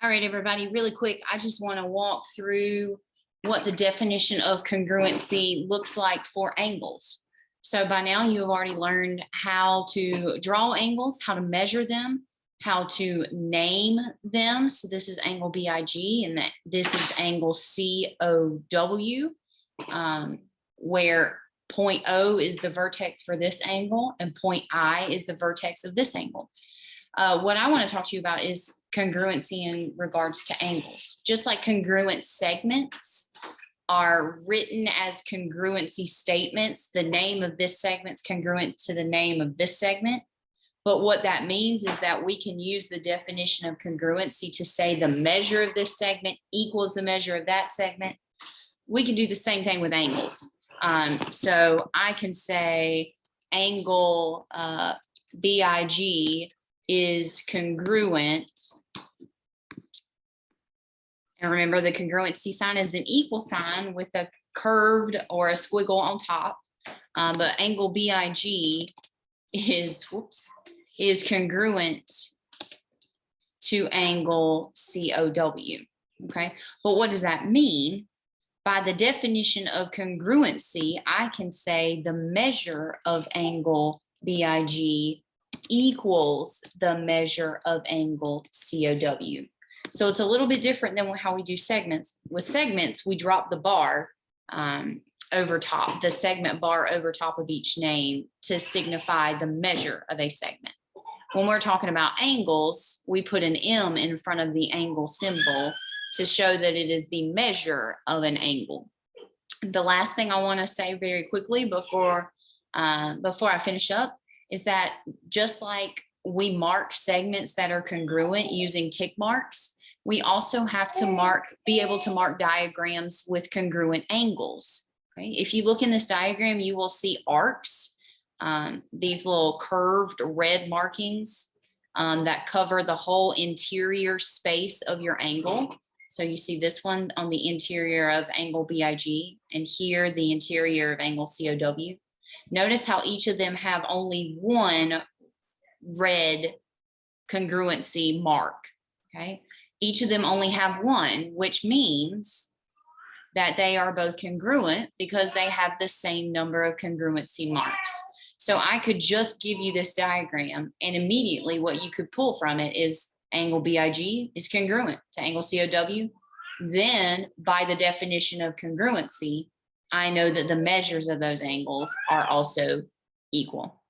All right, everybody, really quick, I just want to walk through what the definition of congruency looks like for angles. So by now you have already learned how to draw angles, how to measure them, how to name them. So this is angle BIG and this is angle COW, where point O is the vertex for this angle and point I is the vertex of this angle. What I want to talk to you about is congruency in regards to angles. Just like congruent segments are written as congruency statements, the name of this segment is congruent to the name of this segment. But what that means is that we can use the definition of congruency to say the measure of this segment equals the measure of that segment. We can do the same thing with angles. So I can say angle BIG is congruent. And remember, the congruency sign is an equal sign with a curved or a squiggle on top. But angle BIG is congruent to angle COW. Okay, but what does that mean? By the definition of congruency, I can say the measure of angle BIG equals the measure of angle COW. So it's a little bit different than how we do segments. With segments, we drop the bar over top, the segment bar over top of each name to signify the measure of a segment. When we're talking about angles, we put an M in front of the angle symbol to show that it is the measure of an angle. The last thing I want to say very quickly before I finish up is that just like we mark segments that are congruent using tick marks, we also have to be able to mark diagrams with congruent angles. Okay? If you look in this diagram, you will see arcs, these little curved red markings that cover the whole interior space of your angle. So you see this one on the interior of angle BIG, and here the interior of angle COW. Notice how each of them have only one red congruency mark, okay? Each of them only have one, which means that they are both congruent because they have the same number of congruency marks. So I could just give you this diagram and immediately what you could pull from it is angle BIG is congruent to angle COW. Then by the definition of congruency, I know that the measures of those angles are also equal.